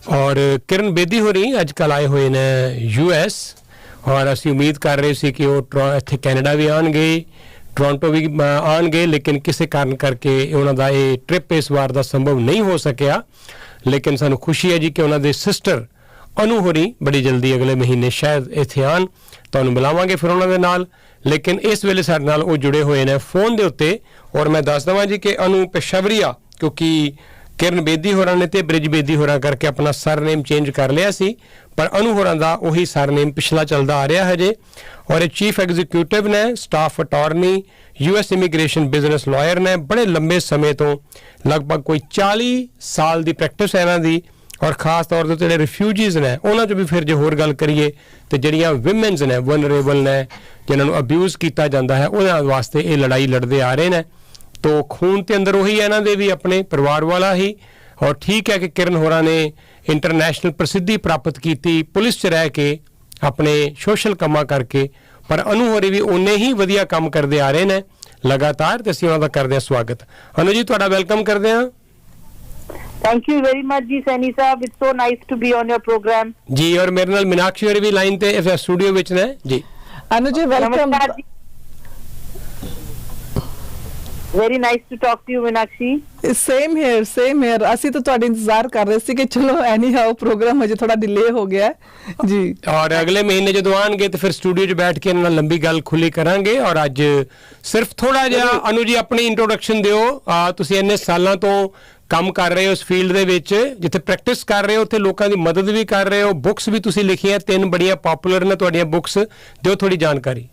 और किरण बेदी होरी अजकल आए हुए ने US और असी उम्मीद कर रहे सी कि वो इत्थे कैनेडा भी आएंगे, टोरंटो भी आएंगे, लेकिन किसी कारण करके उन्हों का ये ट्रिप इस बार का संभव नहीं हो सकिया। लेकिन सानू खुशी है जी कि उन्होंने सिस्टर अनु होरी बड़ी जल्दी अगले महीने शायद इत्थे आन, तुहानू मिलावांगे फिर उन्होंने नाल। लेकिन इस वेले साडे नाल वो जुड़े हुए हैं फोन के उत्ते। और मैं दस देवां जी कि अनु पेशावरिया, क्योंकि किरण बेदी होरां ने ते ब्रिज बेदी होरां करके अपना सरनेम चेंज कर लिया सी, पर अनु होरां दा उही सरनेम पिछला चलदा आ रहा है जे। और चीफ एग्जीक्यूटिव ने, staff attorney, US immigration business lawyer ने, बड़े लंबे समय तो लगभग कोई 40 साल की प्रैक्टिस है इन्हां दी। और खास तौर पर जो रिफ्यूजीज ने उन्होंने चो भी फिर जो होर गल करिए तो जड़ियाँ विमेन्स ने, वनरेबल ने, जिन्होंने अब्यूज़ किया जाता है, उन्होंने वास्ते ये लड़ाई लड़ते आ रहे हैं। तो खून के अंदर उही है इन्हों के भी अपने परिवार वाला ही। और ठीक है कि किरण होरा ने इंटरनेशनल प्रसिद्धि प्राप्त की पुलिस च रह के, अपने सोशल कामां करके, पर अनु होरी भी उन्ने ही वधिया काम करते आ रहे हैं लगातार। तो असीं उन्हों का करते हैं स्वागत। अनु जी तुहाडा वेलकम करते हैं। Thank you very much ji Saini साहब, it's so nice to be on your program जी। और मेरे नाल मीनाक्षी होरी भी लाइन ते इस स्टूडियो विच ने जी। Anu ji welcome. Very nice to talk to you Meenakshi. Same here ਅਸੀਂ तो ਤੁਹਾਡਾ इंतजार कर रहे सी कि चलो एनी हाउ प्रोग्राम हजे थोड़ा डिले हो गया है जी। और अगले महीने जो आएंगे तो फिर स्टूडियो च बैठ के इन्हां नाल लंबी गल खुली करांगे। और अज सिर्फ थोड़ा जिहा अनु जी अपनी इंट्रोडक्शन दिओ। तुसीं इन्ने सालां तो काम कर रहे हो इस फील्ड दे विच, जिथे प्रैक्टिस कर रहे हो उत्थे लोकां दी मदद भी कर रहे हो, बुक्स भी तुसीं लिखियां, 3 बड़ियां पॉपुलर ने तुहाडीआं बुक्स, दिओ थोड़ी जानकारी।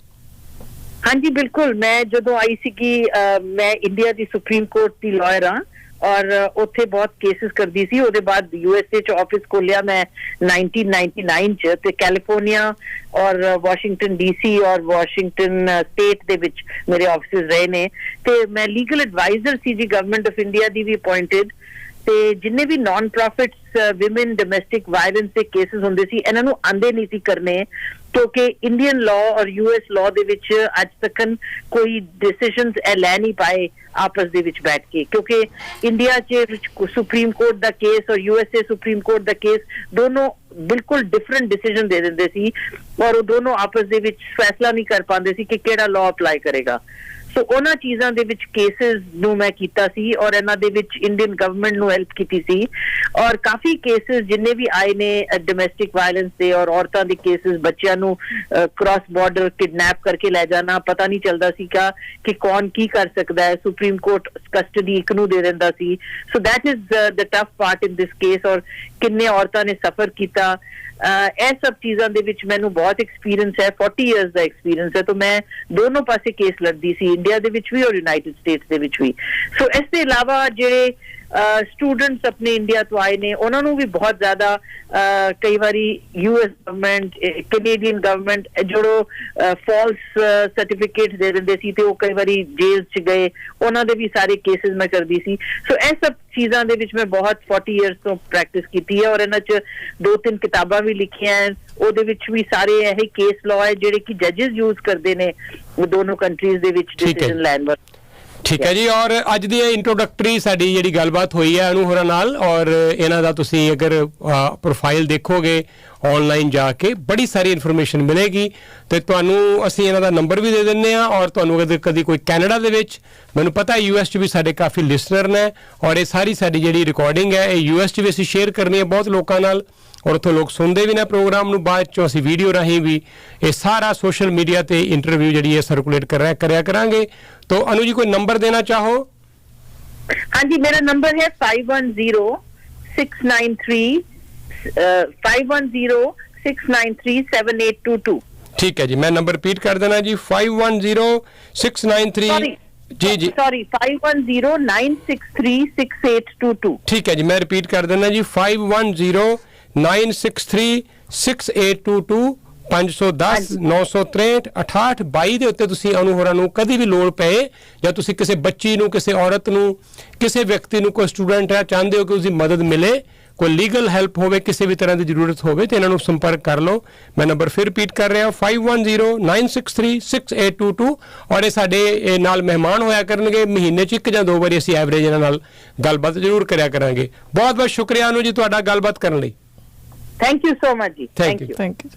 हाँ जी बिल्कुल। मैं जो आई सी कि मैं इंडिया की सुप्रीम कोर्ट की लॉयर हाँ और उत्थे बहुत केसेस करती सी। उसके बाद USA च ऑफिस खोलिया मैं 1999 च, ते कैलिफोर्निया और वाशिंगटन DC और वाशिंगटन स्टेट दे विच मेरे ऑफिस रहे ने। ते मैं लीगल एडवाइजर सी जी गवर्नमेंट ऑफ इंडिया दी भी अपॉइंटेड। ते जिन्ने भी non profits women domestic violence के केसेस होंदे सी, इन्हां नूं आंदे नहीं सी करने, क्योंकि इंडियन लॉ और US लॉ दे विच अज तकन कोई डिसीजंस लै नहीं पाए आपस दे विच बैठ के। क्योंकि इंडिया च सुप्रीम कोर्ट दा केस और USA सुप्रीम कोर्ट दा केस दोनों बिल्कुल डिफरेंट डिसीजन दे दिंदे सी, और वो दोनों आपस दे विच फैसला नहीं कर पाते सी कि केड़ा लॉ अप्लाई करेगा। सो उन्हां चीज़ां दे विच केसेस नूं मैं कीता सी और इन्हां दे विच इंडियन गवर्नमेंट नूं हेल्प कीती सी। और काफ़ी केसेस जिन्ने भी आए ने डोमेस्टिक वायलेंस दे और औरतां दे केसेस, बच्चियां नूं क्रॉस बॉर्डर किडनैप करके लै जाना, पता नहीं चलदा सी कि कौन की कर सकदा है, सुप्रीम कोर्ट कस्टडी इक नूं दे दिंदा सी। So that is the tough part in this case. और किन्ने औरतां ने सफर कीता, ਇਹ सब चीज़ों दे विच मैनू बहुत एक्सपीरियंस है, 40 इयर्स का एक्सपीरियंस है। तो मैं दोनों पासे केस लड़ती सी, इंडिया दे विच भी और यूनाइटेड स्टेट्स दे विच भी। सो इसके अलावा जेडे स्टूडेंट्स अपने इंडिया तो आए ने, उन्होंने भी बहुत ज्यादा कई बारी US गवर्नमेंट, कैनेडियन गवर्नमेंट जो फॉल्स सर्टिफिकेट दे देंदे सी, ते वो कई बारी जेल च गए, उन्होंने भी सारे केसेस मैं करती सी। सो ये सब चीज़ों दे विच मैं बहुत 40 इयर्स तो प्रैक्टिस की है, और इन्हां च 2-3 किताबां भी लिखियां हैं। ਉਹਦੇ ਵਿੱਚ ਵੀ ਸਾਰੇ ਇਹ ਕੇਸ ਲਾਅ ਹੈ ਜਿਹੜੇ ਕਿ ਜੱਜਸ ਯੂਜ਼ ਕਰਦੇ ਨੇ ਦੋਨੋਂ ਕੰਟਰੀਜ਼ ਦੇ ਵਿੱਚ ਡਿਸੀਜਨ ਲੈਣ ਵਾਸਤੇ। ठीक है जी। और अज दी इंट्रोडक्टरी साडी जिहड़ी गलबात हुई है अनु होरां नाल, और इन्हां दा तुसीं अगर प्रोफाइल देखोगे ऑनलाइन जाके बड़ी सारी इन्फॉर्मेशन मिलेगी। तो तुहानू असीं इन्हां दा नंबर भी दे दिंदे आ, और तुहानू अगर कदी कोई कैनेडा दे विच, मैनूं पता है US च भी साडे काफ़ी लिसनर ने, और ये सारी साडी जिहड़ी रिकॉर्डिंग है ये US च भी असीं शेयर करनी है बहुत लोकां नाल, और उत्थों लोग सुनते भी ने प्रोग्राम नूं, बाद चों असीं वीडियो राहीं भी ये सारा सोशल मीडिया ते इंटरव्यू जिहड़ी है सर्कुलेट करया करांगे। तो अनु जी कोई नंबर देना चाहो? हाँ जी, मेरा नंबर है 510-693-7822। ठीक है जी, मैं नंबर रिपीट कर देना जी, 510-693 जी जी सॉरी 510-963-6822। ठीक है जी, मैं रिपीट कर देना जी, 510-963-6822 510-963-6822 ਦੇ ਉੱਤੇ ਤੁਸੀਂ ਅਨੂ ਹੋਰਾਂ ਨੂੰ ਕਦੀ ਵੀ ਲੋੜ ਪਏ, ਜਾਂ ਤੁਸੀਂ ਕਿਸੇ ਬੱਚੀ ਨੂੰ, ਕਿਸੇ ਔਰਤ ਨੂੰ, ਕਿਸੇ ਵਿਅਕਤੀ ਨੂੰ, ਕੋਈ ਸਟੂਡੈਂਟ ਹੈ ਚਾਹੁੰਦੇ ਹੋ ਕਿ ਉਸਦੀ ਮਦਦ ਮਿਲੇ, ਕੋਈ ਲੀਗਲ ਹੈਲਪ ਹੋਵੇ, ਕਿਸੇ ਵੀ ਤਰ੍ਹਾਂ ਦੀ ਜ਼ਰੂਰਤ ਹੋਵੇ ਤੇ ਇਹਨਾਂ ਨੂੰ ਸੰਪਰਕ ਕਰ ਲਓ। ਮੈਂ ਨੰਬਰ ਫਿਰ ਰਿਪੀਟ ਕਰ ਰਿਹਾ 5109636822 ਔਰ ਇਹ ਸਾਡੇ ਨਾਲ ਮਹਿਮਾਨ ਹੋਇਆ ਕਰਨਗੇ। ਮਹੀਨੇ 'ਚ 1 ਜਾਂ 2 ਵਾਰੀ ਅਸੀਂ ਐਵਰੇਜ ਇਹਨਾਂ ਨਾਲ ਗੱਲਬਾਤ ਜ਼ਰੂਰ ਕਰਿਆ ਕਰਾਂਗੇ। ਬਹੁਤ ਬਹੁਤ ਸ਼ੁਕਰੀਆ ਅਨੂ ਜੀ ਤੁਹਾਡਾ ਗੱਲਬਾਤ ਕਰਨ ਲਈ। ਥੈਂਕ ਯੂ ਸੋ ਮਚ ਜੀ। Thank you. Thank you.